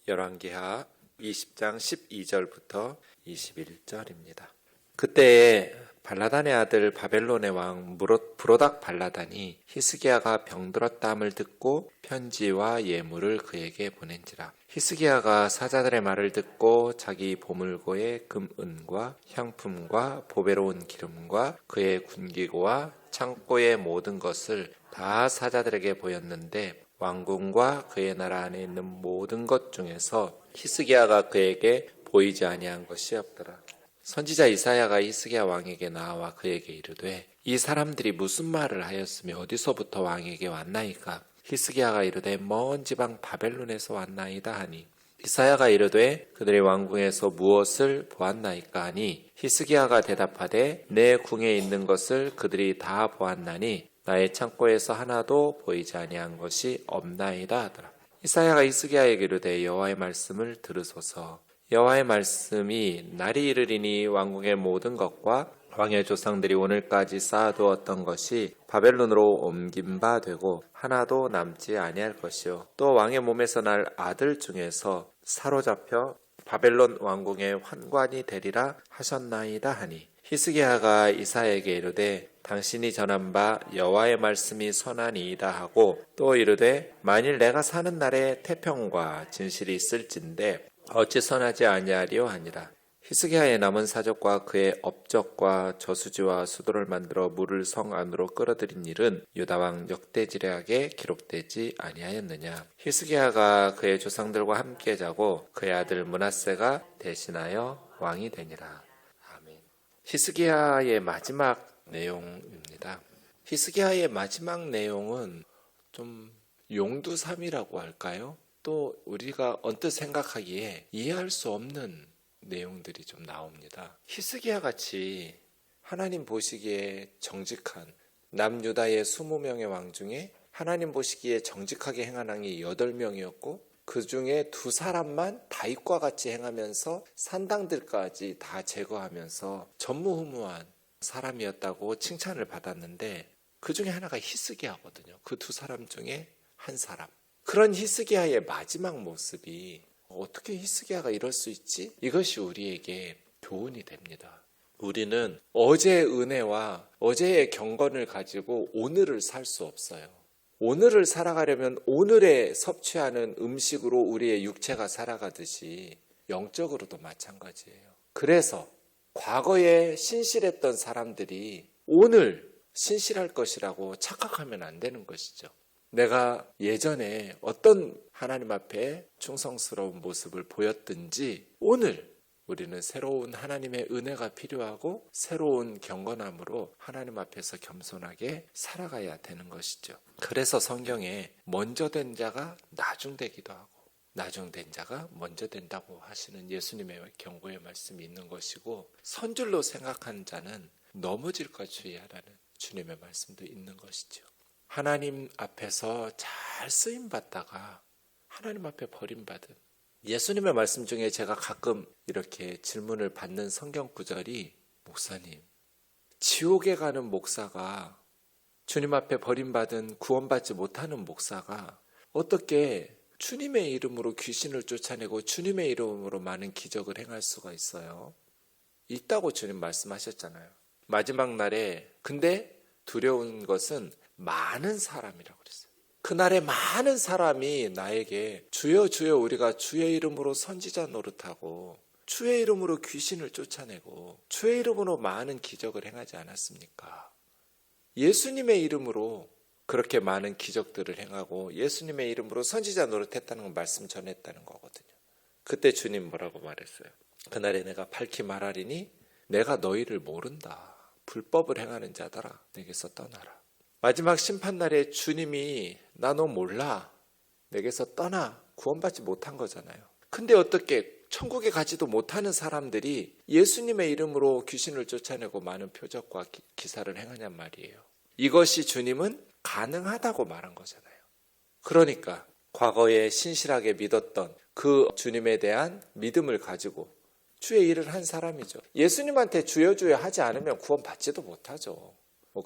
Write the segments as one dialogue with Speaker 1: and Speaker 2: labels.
Speaker 1: 열왕기하 20장 12절부터 21절입니다. 그때에 발라단의 아들 바벨론의 왕 브로닥 발라단이 히스기야가 병들었다함을 듣고 편지와 예물을 그에게 보낸지라. 히스기야가 사자들의 말을 듣고 자기 보물고의 금은과 향품과 보배로운 기름과 그의 군기고와 창고의 모든 것을 다 사자들에게 보였는데 왕궁과 그의 나라 안에 있는 모든 것 중에서 히스기야가 그에게 보이지 아니한 것이 없더라. 선지자 이사야가 히스기야 왕에게 나와 그에게 이르되 이 사람들이 무슨 말을 하였으며 어디서부터 왕에게 왔나이까? 히스기야가 이르되 먼 지방 바벨론에서 왔나이다 하니 이사야가 이르되 그들의 왕궁에서 무엇을 보았나이까 하니 히스기야가 대답하되 내 궁에 있는 것을 그들이 다 보았나니 나의 창고에서 하나도 보이지 아니한 것이 없나이다 하더라. 이사야가 히스기야에게 이르되 여호와의 말씀을 들으소서. 여호와의 말씀이 날이 이르리니 왕궁의 모든 것과 왕의 조상들이 오늘까지 쌓아두었던 것이 바벨론으로 옮긴 바 되고 하나도 남지 아니할 것이요 또 왕의 몸에서 날 아들 중에서 사로잡혀 바벨론 왕궁의 환관이 되리라 하셨나이다 하니 히스기야가 이사야에게 이르되 당신이 전한 바 여호와의 말씀이 선하니이다 하고 또 이르되 만일 내가 사는 날에 태평과 진실이 있을진데 어찌 선하지 아니하리요 하니라. 히스기야의 남은 사적과 그의 업적과 저수지와 수도를 만들어 물을 성 안으로 끌어들인 일은 유다왕 역대지략에 기록되지 아니하였느냐. 히스기야가 그의 조상들과 함께 자고 그의 아들 므낫세가 대신하여 왕이 되니라. 아멘. 히스기야의 마지막 내용입니다. 히스기야의 마지막 내용은 좀 용두삼이라고 할까요? 또 우리가 언뜻 생각하기에 이해할 수 없는 내용들이 좀 나옵니다. 히스기야 같이 하나님 보시기에 정직한 남유다의 20명의 왕 중에 하나님 보시기에 정직하게 행한 왕이 8명이었고 그 중에 2사람만 다윗과 같이 행하면서 산당들까지 다 제거하면서 전무후무한 사람이었다고 칭찬을 받았는데 그 중에 하나가 히스기야거든요. 그 2사람 중에 한 사람. 그런 히스기야의 마지막 모습이 어떻게 히스기야가 이럴 수 있지? 이것이 우리에게 교훈이 됩니다. 우리는 어제의 은혜와 어제의 경건을 가지고 오늘을 살 수 없어요. 오늘을 살아가려면 오늘에 섭취하는 음식으로 우리의 육체가 살아가듯이 영적으로도 마찬가지예요. 그래서 과거에 신실했던 사람들이 오늘 신실할 것이라고 착각하면 안 되는 것이죠. 내가 예전에 어떤 하나님 앞에 충성스러운 모습을 보였든지 오늘 우리는 새로운 하나님의 은혜가 필요하고 새로운 경건함으로 하나님 앞에서 겸손하게 살아가야 되는 것이죠. 그래서 성경에 먼저 된 자가 나중되기도 하고 나중된 자가 먼저 된다고 하시는 예수님의 경고의 말씀이 있는 것이고 선줄로 생각하는 자는 넘어질까 주의하라는 주님의 말씀도 있는 것이죠. 하나님 앞에서 잘 쓰임받다가 하나님 앞에 버림받은 예수님의 말씀 중에 제가 가끔 이렇게 질문을 받는 성경 구절이 목사님, 지옥에 가는 목사가 주님 앞에 버림받은 구원받지 못하는 목사가 어떻게 주님의 이름으로 귀신을 쫓아내고 주님의 이름으로 많은 기적을 행할 수가 있어요? 있다고 주님 말씀하셨잖아요. 마지막 날에 근데 두려운 것은 많은 사람이라고 그랬어요. 그날에 많은 사람이 나에게 주여 주여 우리가 주의 이름으로 선지자 노릇하고 주의 이름으로 귀신을 쫓아내고 주의 이름으로 많은 기적을 행하지 않았습니까? 예수님의 이름으로 그렇게 많은 기적들을 행하고 예수님의 이름으로 선지자 노릇했다는 건 말씀 전했다는 거거든요. 그때 주님 뭐라고 말했어요? 그날에 내가 밝히 말하리니 내가 너희를 모른다. 불법을 행하는 자들아 내게서 떠나라. 마지막 심판날에 주님이 나 너 몰라. 내게서 떠나. 구원받지 못한 거잖아요. 근데 어떻게 천국에 가지도 못하는 사람들이 예수님의 이름으로 귀신을 쫓아내고 많은 표적과 기사를 행하냔 말이에요. 이것이 주님은 가능하다고 말한 거잖아요. 그러니까 과거에 신실하게 믿었던 그 주님에 대한 믿음을 가지고 주의 일을 한 사람이죠. 예수님한테 주여 주여 하지 않으면 구원받지도 못하죠.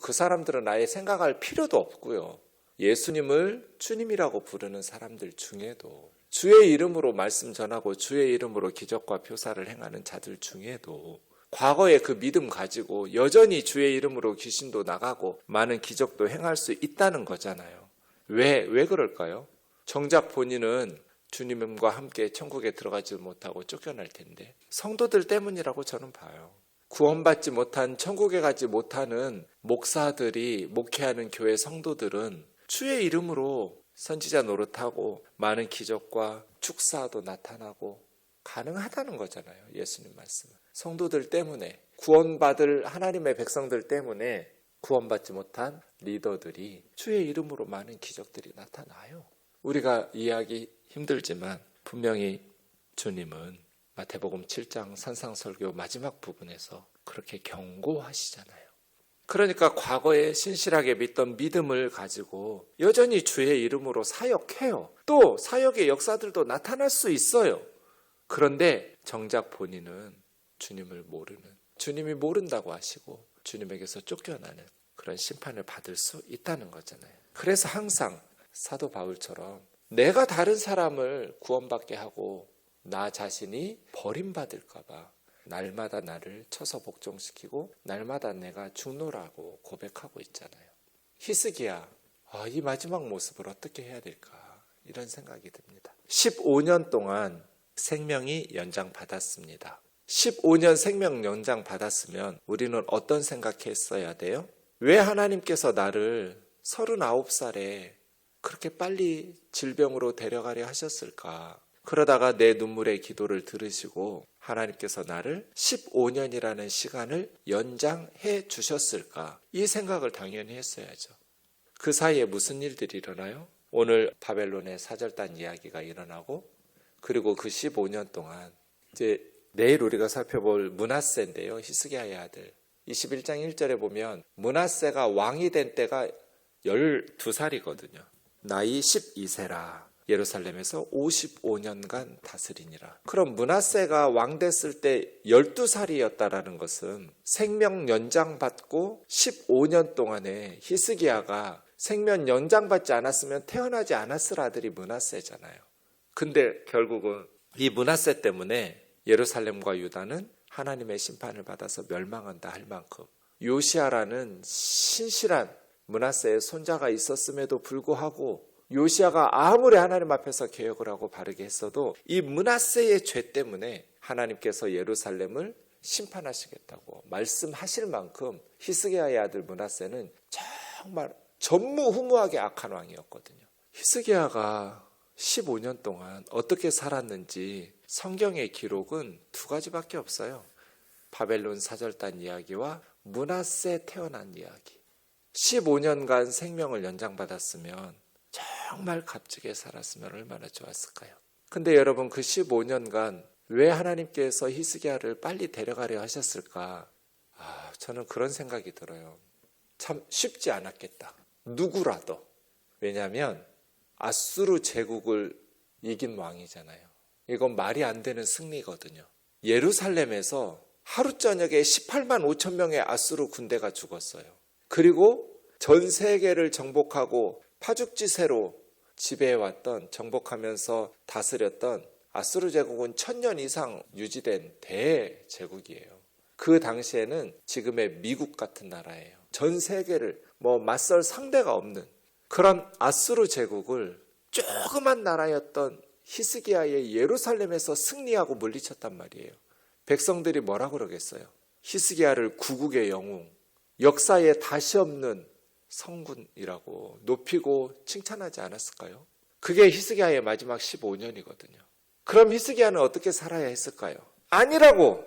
Speaker 1: 그 사람들은 아예 생각할 필요도 없고요. 예수님을 주님이라고 부르는 사람들 중에도 주의 이름으로 말씀 전하고 주의 이름으로 기적과 표사를 행하는 자들 중에도 과거의 그 믿음 가지고 여전히 주의 이름으로 귀신도 나가고 많은 기적도 행할 수 있다는 거잖아요. 왜 그럴까요? 정작 본인은 주님과 함께 천국에 들어가지 못하고 쫓겨날 텐데 성도들 때문이라고 저는 봐요. 구원받지 못한 천국에 가지 못하는 목사들이 목회하는 교회 성도들은 주의 이름으로 선지자 노릇하고 많은 기적과 축사도 나타나고 가능하다는 거잖아요. 예수님 말씀은. 성도들 때문에 구원받을 하나님의 백성들 때문에 구원받지 못한 리더들이 주의 이름으로 많은 기적들이 나타나요. 우리가 이해하기 힘들지만 분명히 주님은 마태복음 7장 산상설교 마지막 부분에서 그렇게 경고하시잖아요. 그러니까 과거에 신실하게 믿던 믿음을 가지고 여전히 주의 이름으로 사역해요. 또 사역의 역사들도 나타날 수 있어요. 그런데 정작 본인은 주님을 모르는, 주님이 모른다고 하시고 주님에게서 쫓겨나는 그런 심판을 받을 수 있다는 거잖아요. 그래서 항상 사도 바울처럼 내가 다른 사람을 구원받게 하고 나 자신이 버림받을까 봐 날마다 나를 쳐서 복종시키고 날마다 내가 죽노라고 고백하고 있잖아요. 히스기야, 이 마지막 모습을 어떻게 해야 될까 이런 생각이 듭니다. 15년 동안 생명이 연장받았습니다. 15년 생명 연장 받았으면 우리는 어떤 생각했어야 돼요? 왜 하나님께서 나를 39살에 그렇게 빨리 질병으로 데려가려 하셨을까? 그러다가 내 눈물의 기도를 들으시고 하나님께서 나를 15년이라는 시간을 연장해 주셨을까? 이 생각을 당연히 했어야죠. 그 사이에 무슨 일들이 일어나요? 오늘 바벨론의 사절단 이야기가 일어나고 그리고 그 15년 동안 이제 내일 우리가 살펴볼 므낫세인데요. 히스기야의 아들. 21장 1절에 보면 므낫세가 왕이 된 때가 12살이거든요. 나이 12세라. 예루살렘에서 55년간 다스리니라. 그럼 므낫세가 왕 됐을 때 12살이었다라는 것은 생명 연장받고 15년 동안에 히스기야가 생명 연장받지 않았으면 태어나지 않았을 아들이 므낫세잖아요. 근데 결국은 이 므낫세 때문에 예루살렘과 유다는 하나님의 심판을 받아서 멸망한다 할 만큼 요시야라는 신실한 므낫세의 손자가 있었음에도 불구하고 요시야가 아무리 하나님 앞에서 개혁을 하고 바르게 했어도 이 므낫세의 죄 때문에 하나님께서 예루살렘을 심판하시겠다고 말씀하실 만큼 히스기야의 아들 므낫세는 정말 전무후무하게 악한 왕이었거든요. 히스기야가 15년 동안 어떻게 살았는지 성경의 기록은 두 가지밖에 없어요. 바벨론 사절단 이야기와 므낫세 태어난 이야기. 15년간 생명을 연장받았으면 정말 값지게 살았으면 얼마나 좋았을까요? 근데 여러분 그 15년간 왜 하나님께서 히스기야를 빨리 데려가려 하셨을까? 저는 그런 생각이 들어요. 참 쉽지 않았겠다. 누구라도. 왜냐하면 아수르 제국을 이긴 왕이잖아요. 이건 말이 안 되는 승리거든요. 예루살렘에서 하루 저녁에 18만 5천 명의 아수르 군대가 죽었어요. 그리고 전 세계를 정복하고 파죽지세로 지배해왔던, 정복하면서 다스렸던 아수르 제국은 1000년 이상 유지된 대제국이에요. 그 당시에는 지금의 미국 같은 나라예요. 전 세계를 맞설 상대가 없는 그런 아수르 제국을 조그만 나라였던 히스기야의 예루살렘에서 승리하고 물리쳤단 말이에요. 백성들이 뭐라 그러겠어요? 히스기야를 구국의 영웅, 역사에 다시 없는 성군이라고 높이고 칭찬하지 않았을까요? 그게 히스기야의 마지막 15년이거든요. 그럼 히스기야는 어떻게 살아야 했을까요? 아니라고!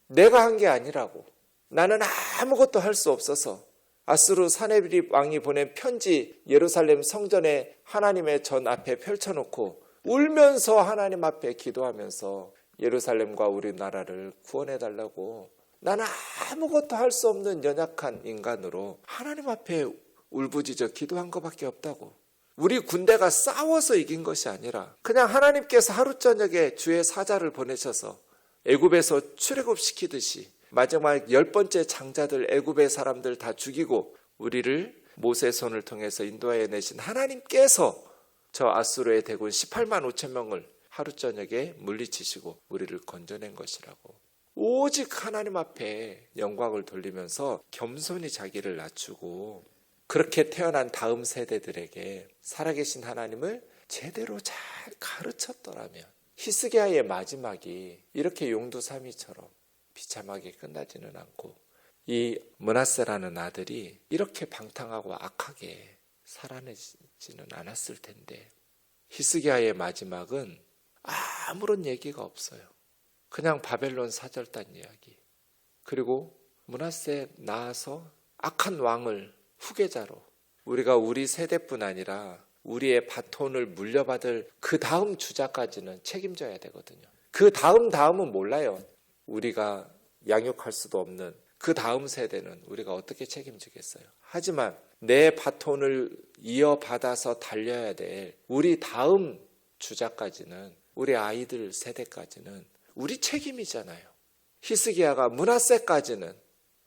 Speaker 1: 내가 한 게 아니라고. 나는 아무것도 할 수 없어서 아수르 사네립 왕이 보낸 편지 예루살렘 성전에 하나님의 전 앞에 펼쳐놓고 울면서 하나님 앞에 기도하면서 예루살렘과 우리나라를 구원해달라고 나는 아무것도 할 수 없는 연약한 인간으로 하나님 앞에 울부짖어 기도한 것밖에 없다고. 우리 군대가 싸워서 이긴 것이 아니라 그냥 하나님께서 하루 저녁에 주의 사자를 보내셔서 애굽에서 출애굽시키듯이 마지막 10번째 장자들 애굽의 사람들 다 죽이고 우리를 모세의 손을 통해서 인도하여 내신 하나님께서 저 아수르의 대군 18만 5천 명을 하루 저녁에 물리치시고 우리를 건져낸 것이라고. 오직 하나님 앞에 영광을 돌리면서 겸손히 자기를 낮추고 그렇게 태어난 다음 세대들에게 살아계신 하나님을 제대로 잘 가르쳤더라면 히스기야의 마지막이 이렇게 용두사미처럼 비참하게 끝나지는 않고 이 므낫세라는 아들이 이렇게 방탕하고 악하게 살아내지는 않았을 텐데 히스기야의 마지막은 아무런 얘기가 없어요. 그냥 바벨론 사절단 이야기. 그리고 므낫세 나아서 악한 왕을 후계자로 우리가 우리 세대뿐 아니라 우리의 바톤을 물려받을 그 다음 주자까지는 책임져야 되거든요. 그 다음은 몰라요. 우리가 양육할 수도 없는 그 다음 세대는 우리가 어떻게 책임지겠어요. 하지만 내 바톤을 이어받아서 달려야 될 우리 다음 주자까지는 우리 아이들 세대까지는 우리 책임이잖아요. 히스기야가 므낫세까지는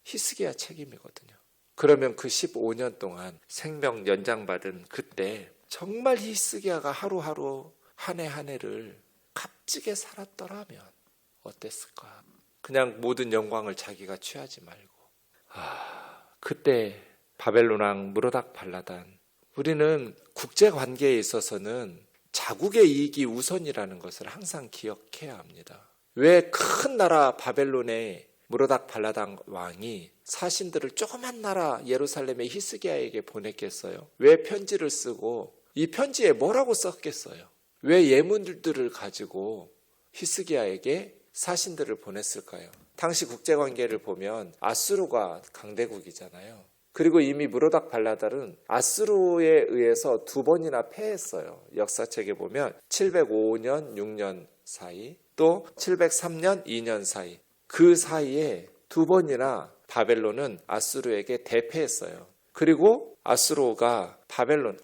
Speaker 1: 히스기야 책임이거든요. 그러면 그 15년 동안 생명 연장받은 그때 정말 히스기야가 하루하루 한 해 한 해를 값지게 살았더라면 어땠을까? 그냥 모든 영광을 자기가 취하지 말고 그때 바벨론 왕 무로닥 발라단 우리는 국제관계에 있어서는 자국의 이익이 우선이라는 것을 항상 기억해야 합니다. 왜 큰 나라 바벨론의 무로닥 발라단 왕이 사신들을 조그만 나라 예루살렘의 히스기야에게 보냈겠어요? 왜 편지를 쓰고 이 편지에 뭐라고 썼겠어요? 왜 예문들을 가지고 히스기야에게 사신들을 보냈을까요? 당시 국제관계를 보면 아수르가 강대국이잖아요. 그리고 이미 무로닥 발라달은 아수르에 의해서 2번이나 패했어요. 역사책에 보면 705년 6년 사이 또 703년 2년 사이 그 사이에 2번이나 바벨론은 아수르에게 대패했어요. 그리고 아수르가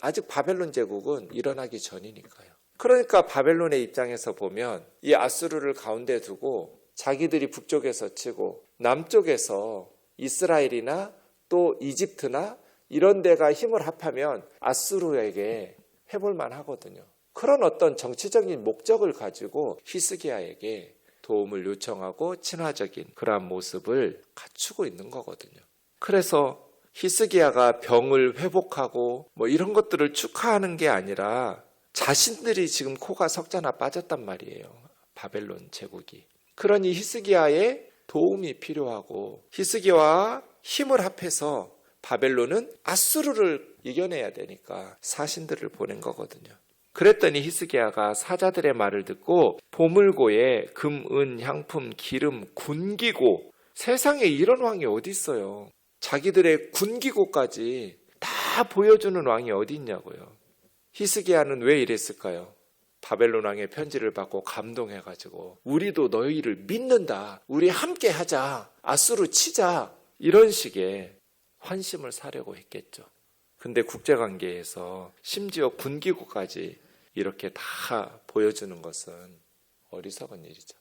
Speaker 1: 아직 바벨론 제국은 일어나기 전이니까요. 그러니까 바벨론의 입장에서 보면 이 아수르를 가운데 두고 자기들이 북쪽에서 치고 남쪽에서 이스라엘이나 또 이집트나 이런 데가 힘을 합하면 아수르에게 해볼만 하거든요. 그런 어떤 정치적인 목적을 가지고 히스기야에게 도움을 요청하고 친화적인 그러한 모습을 갖추고 있는 거거든요. 그래서 히스기야가 병을 회복하고 이런 것들을 축하하는 게 아니라 자신들이 지금 코가 석자나 빠졌단 말이에요. 바벨론 제국이. 그러니 히스기야의 도움이 필요하고 히스기야와 힘을 합해서 바벨론은 아수르를 이겨내야 되니까 사신들을 보낸 거거든요. 그랬더니 히스기야가 사자들의 말을 듣고 보물고에 금, 은, 향품, 기름, 군기고 세상에 이런 왕이 어디 있어요. 자기들의 군기고까지 다 보여주는 왕이 어디 있냐고요. 히스기야는 왜 이랬을까요? 바벨론 왕의 편지를 받고 감동해가지고 우리도 너희를 믿는다. 우리 함께 하자. 아수르 치자. 이런 식의 환심을 사려고 했겠죠. 근데 국제관계에서 심지어 군기고까지 이렇게 다 보여주는 것은 어리석은 일이죠.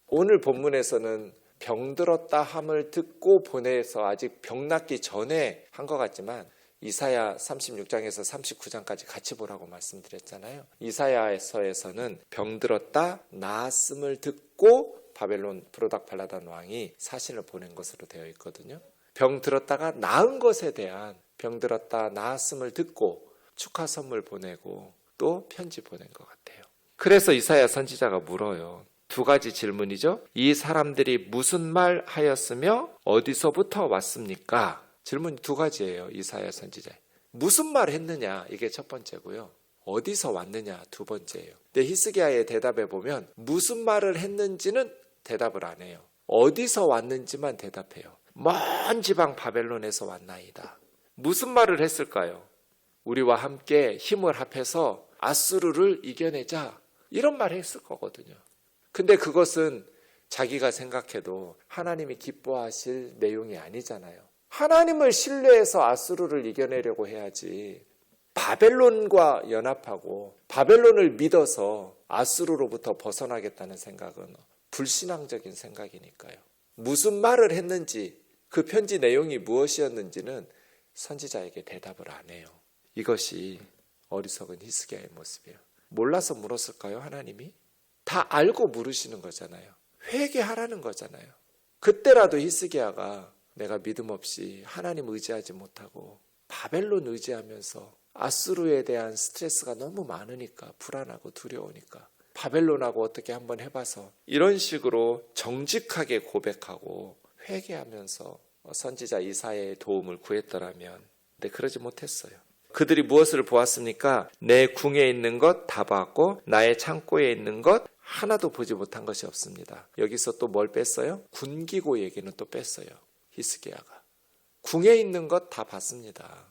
Speaker 1: 오늘 본문에서는 병들었다 함을 듣고 보내서 아직 병 낫기 전에 한 것 같지만 이사야 36장에서 39장까지 같이 보라고 말씀드렸잖아요. 이사야서에서는 병들었다 나았음을 듣고 바벨론 브로닥 발라단 왕이 사신을 보낸 것으로 되어 있거든요. 병들었다가 나은 것에 대한 병들었다 나았음을 듣고 축하 선물 보내고 또 편지 보낸 것 같아요. 그래서 이사야 선지자가 물어요. 2가지 질문이죠. 이 사람들이 무슨 말 하였으며 어디서부터 왔습니까? 질문이 2가지예요. 이사야 선지자. 무슨 말 했느냐? 이게 첫 번째고요. 어디서 왔느냐? 2번째예요. 근데 히스기야의 대답에 보면 무슨 말을 했는지는 대답을 안 해요. 어디서 왔는지만 대답해요. 먼 지방 바벨론에서 왔나이다. 무슨 말을 했을까요? 우리와 함께 힘을 합해서 아수르를 이겨내자. 이런 말을 했을 거거든요. 근데 그것은 자기가 생각해도 하나님이 기뻐하실 내용이 아니잖아요. 하나님을 신뢰해서 아수르를 이겨내려고 해야지 바벨론과 연합하고 바벨론을 믿어서 아수르로부터 벗어나겠다는 생각은 불신앙적인 생각이니까요. 무슨 말을 했는지 그 편지 내용이 무엇이었는지는 선지자에게 대답을 안 해요. 이것이 어리석은 히스기야의 모습이에요. 몰라서 물었을까요? 하나님이? 다 알고 물으시는 거잖아요. 회개하라는 거잖아요. 그때라도 히스기야가 내가 믿음 없이 하나님 의지하지 못하고 바벨론 의지하면서 아수르에 대한 스트레스가 너무 많으니까 불안하고 두려우니까 바벨론하고 어떻게 한번 해봐서 이런 식으로 정직하게 고백하고 회개하면서 선지자 이사야의 도움을 구했더라면, 근데 그러지 못했어요. 그들이 무엇을 보았습니까? 내 궁에 있는 것 다 봤고 나의 창고에 있는 것 하나도 보지 못한 것이 없습니다. 여기서 또 뭘 뺐어요? 군기고 얘기는 또 뺐어요. 히스기야가 궁에 있는 것 다 봤습니다.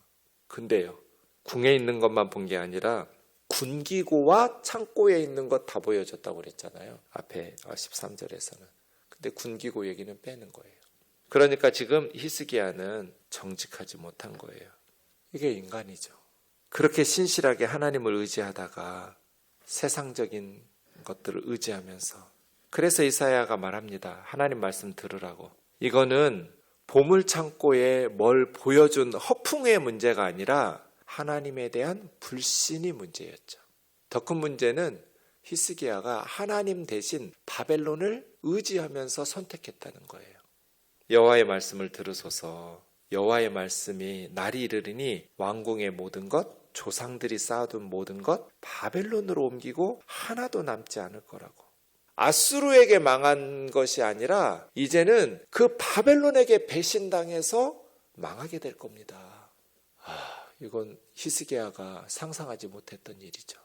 Speaker 1: 근데요, 궁에 있는 것만 본 게 아니라 군기고와 창고에 있는 것 다 보여줬다고 그랬잖아요. 앞에 13절에서는. 근데 군기고 얘기는 빼는 거예요. 그러니까 지금 히스기야는 정직하지 못한 거예요. 이게 인간이죠. 그렇게 신실하게 하나님을 의지하다가 세상적인 것들을 의지하면서, 그래서 이사야가 말합니다. 하나님 말씀 들으라고. 이거는 보물창고에 뭘 보여준 허풍의 문제가 아니라 하나님에 대한 불신이 문제였죠. 더 큰 문제는 히스기야가 하나님 대신 바벨론을 의지하면서 선택했다는 거예요. 여호와의 말씀을 들으소서. 여호와의 말씀이 날이 이르리니 왕궁의 모든 것, 조상들이 쌓아둔 모든 것 바벨론으로 옮기고 하나도 남지 않을 거라고. 아수르에게 망한 것이 아니라 이제는 그 바벨론에게 배신당해서 망하게 될 겁니다. 이건 히스기야가 상상하지 못했던 일이죠.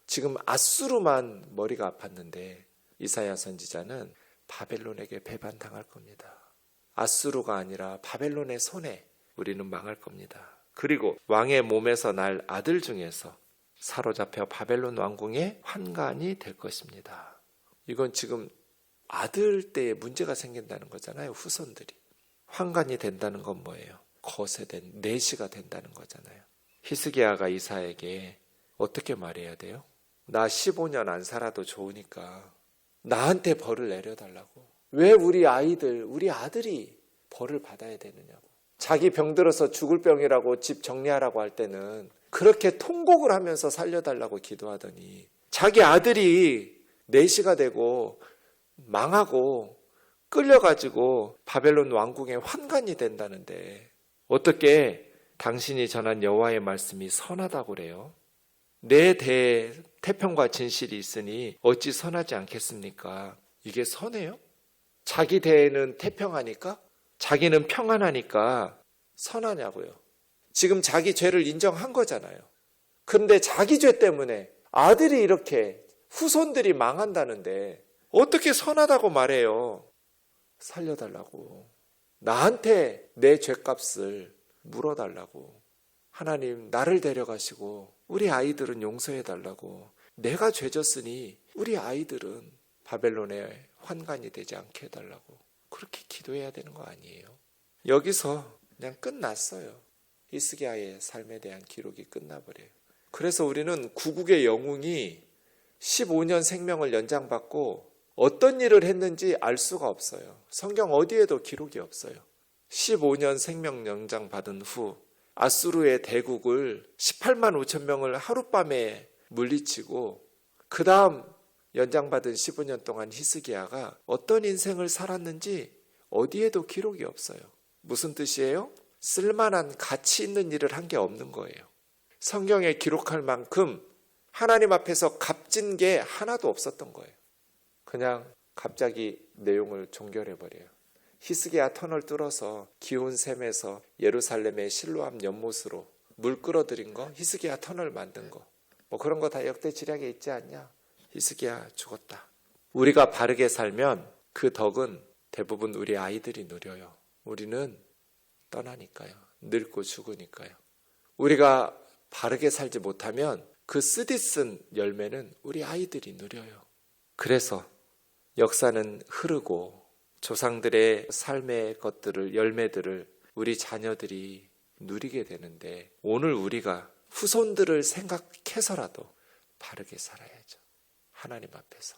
Speaker 1: 지금 아수르만 머리가 아팠는데 이사야 선지자는 바벨론에게 배반당할 겁니다. 아수르가 아니라 바벨론의 손에 우리는 망할 겁니다. 그리고 왕의 몸에서 날 아들 중에서 사로잡혀 바벨론 왕궁의 환관이 될 것입니다. 이건 지금 아들 때에 문제가 생긴다는 거잖아요. 후손들이. 환관이 된다는 건 뭐예요? 거세된 내시가 된다는 거잖아요. 히스기야가 이사야에게 어떻게 말해야 돼요? 나 15년 안 살아도 좋으니까 나한테 벌을 내려달라고. 왜 우리 아이들, 우리 아들이 벌을 받아야 되느냐고. 자기 병들어서 죽을 병이라고 집 정리하라고 할 때는 그렇게 통곡을 하면서 살려달라고 기도하더니 자기 아들이 내시가 되고 망하고 끌려가지고 바벨론 왕궁의 환관이 된다는데 어떻게 당신이 전한 여호와의 말씀이 선하다고 그래요? 내 대에 태평과 진실이 있으니 어찌 선하지 않겠습니까? 이게 선해요? 자기 대에는 태평하니까? 자기는 평안하니까 선하냐고요. 지금 자기 죄를 인정한 거잖아요. 그런데 자기 죄 때문에 아들이 이렇게 후손들이 망한다는데 어떻게 선하다고 말해요? 살려달라고. 나한테 내 죄값을 물어달라고. 하나님 나를 데려가시고 우리 아이들은 용서해달라고. 내가 죄졌으니 우리 아이들은 바벨론의 환관이 되지 않게 해달라고. 그렇게 기도해야 되는 거 아니에요? 여기서 그냥 끝났어요. 히스기야의 삶에 대한 기록이 끝나버려요. 그래서 우리는 구국의 영웅이 15년 생명을 연장받고 어떤 일을 했는지 알 수가 없어요. 성경 어디에도 기록이 없어요. 15년 생명 연장 받은 후 아수르의 대국을 18만 5천 명을 하룻밤에 물리치고 그 다음 연장받은 15년 동안 히스기야가 어떤 인생을 살았는지 어디에도 기록이 없어요. 무슨 뜻이에요? 쓸만한 가치 있는 일을 한 게 없는 거예요. 성경에 기록할 만큼 하나님 앞에서 값진 게 하나도 없었던 거예요. 그냥 갑자기 내용을 종결해버려요. 히스기야 터널 뚫어서 기온 샘에서 예루살렘의 실로암 연못으로 물 끌어들인 거, 히스기야 터널 만든 거, 뭐 그런 거 다 역대 지략에 있지 않냐? 히스기야 죽었다. 우리가 바르게 살면 그 덕은 대부분 우리 아이들이 누려요. 우리는 떠나니까요. 늙고 죽으니까요. 우리가 바르게 살지 못하면 그 쓰디쓴 열매는 우리 아이들이 누려요. 그래서 역사는 흐르고 조상들의 삶의 것들을, 열매들을 우리 자녀들이 누리게 되는데 오늘 우리가 후손들을 생각해서라도 바르게 살아야죠. 하나님 앞에서.